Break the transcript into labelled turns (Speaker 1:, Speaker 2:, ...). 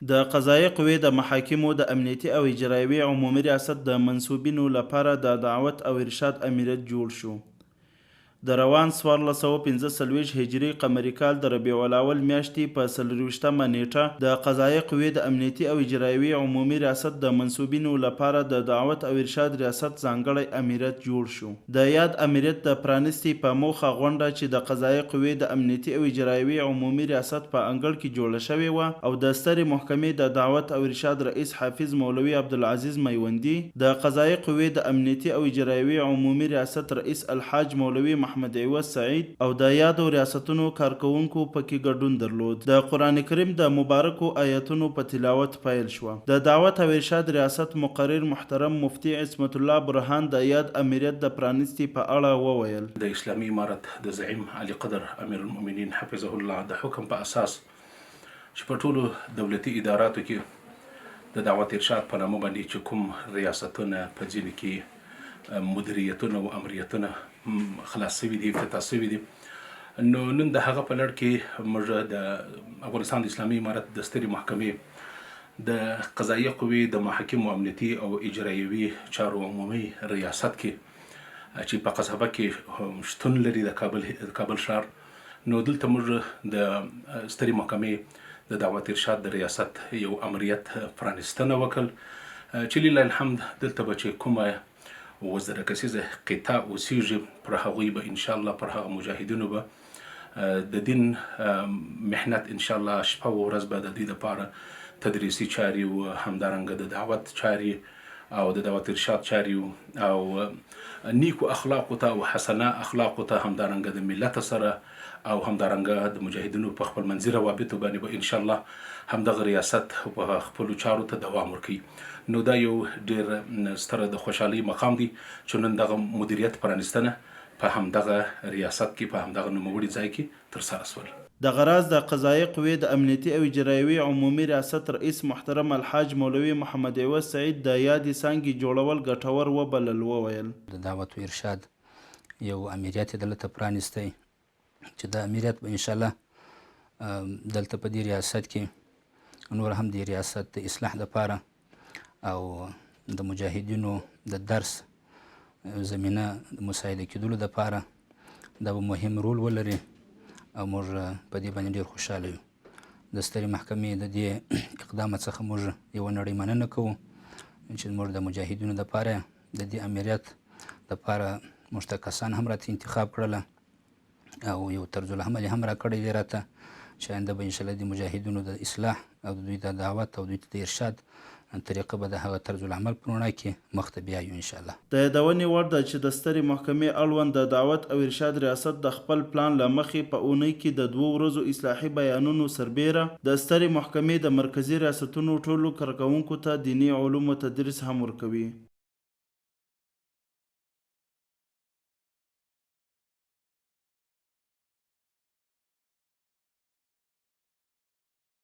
Speaker 1: د قضایي قوې د محاکمو د امنیتي او اجرایوي عمومي ریاست د منصوبینو لپاره د دعوت او ارشاد امریت جوړ شو. د روان 1445 هجري قمري کال د ربیع الاول میاشتې په 24مه نیټه د قضایي قوې د امنیتي او اجرایوي عمومي ریاست د منصوبینو لپاره د دعوت او ارشاد ریاست ځانګړی امریت جوړ شو. د یاد امریت د پرانستي په موخه غونډه چې د قضایي قوې د امنیتي او اجرایوي عمومي ریاست په انګړ کې جوړه شوې وه او د سترې محکمې د دعوت او ارشاد رئیس حافظ مولوي عبدالعزیز میوندي، د قضایي قوې د امنیتي او اجرایوي عمومي ریاست رئیس الحاج مولوي محمد عوض سعید او د یادو ریاستونو کارکوونکو پکې ګډون درلود. د قرآن کریم د مبارکو آیتونو په تلاوت پیل شوه. د دعوت او ارشاد ریاست مقرر محترم مفتی عصمت الله برهان د یاد امریت د پرانستي په اړه وویل.
Speaker 2: د اسلامي امارت د زعیم علي قدر امیر المؤمنین حفظه الله د حکم په اساس چې په ټولو دولتي اداراتو کې د دعوت ارشاد په نامه باندې چې کوم ریاستونه په ځینو کې مدیریتونه او امریتونه خلاص شوي دي، افتتاح شوي دي، نو نن د هغه په لړ کې موږ د افغانستان د اسلامي امارت د سترې محکمې د قضایي قوې د محاکمو امنیتي او اجرایوي چارو عمومي ریاست کې چې په قصبه کې شتون لري د کابل ښار، نو دلته موږ د سترې محکمې د دعوت ارشاد د ریاست یو امریت پرانستنه وکړ چې لله الحمد دلته به چې کومه وزره کسیزه قطاع اوسیږي پر هغوی به انشاءالله پر هغه مجاهدینو به د دین محنت انشاءالله شپه و ورځ به د دوی دپاره تدریسي چارې و، همدارنګه د دعوت چارې او د دعوت ارشاد چارې او نیکو اخلاقو ته او حسنه اخلاقو ته، همدارنګه د ملت سره او همدارنګه د مجاهدینو په خپل منځي روابطو باندې به انشاءالله همدغه ریاست په خپلو چارو ته دوام ورکوي. نو دا یو ډېر ستره د خوشحالۍ مقام دی چې نن دغه مدیریت پرانستنه په همدغه ریاست کې په همدغه نوموړي ځای کې ترسره شول.
Speaker 1: د غراض د قضایي قوې د امنیتي او اجرایوي عمومي ریاست رئیس محترم الحاج مولوي محمد عوض سعید د یادې څانګې جوړول ګټور وبلل. وویل
Speaker 3: د دعوت و ارشاد یو امریت یې دلته پرانستی چې د امریت به انشاءالله دلته په دې ریاست کې نور هم د ریاست د اصلاح دپاره او د مجاهدینو د درس زمینه د مساعده کېدلو دپاره دا به مهم رول ولري او موږ په دې باندې ډېر خوشحاله یو. د سترې محکمې د دې اقدامه څخه موږ یوه نړۍ مننه کوو چې موږ د مجاهدینو دپاره د دې امریت دپاره موږ ته کسان هم راته انتخاب کړله او یو طرز العمل هم راکړی دی راته چې آینده به انشاءالله د مجاهدینو د اصلاح او د دوی د دعوت او دوی ته د ارشاد طریقه به د هغه طرز العمل په رڼا کې مخته بیایو انشاءالله.
Speaker 1: د یادونې وړ ده چې د سترې محکمې اړوند د دعوت او ارشاد ریاست د خپل پلان له مخې په اونۍ کې د 2 ورځو اصلاحي بیانونو سربیره د سترې محکمې د مرکزي ریاستونو ټولو کارکوونکو ته دیني علومو تدریس هم ورکوي.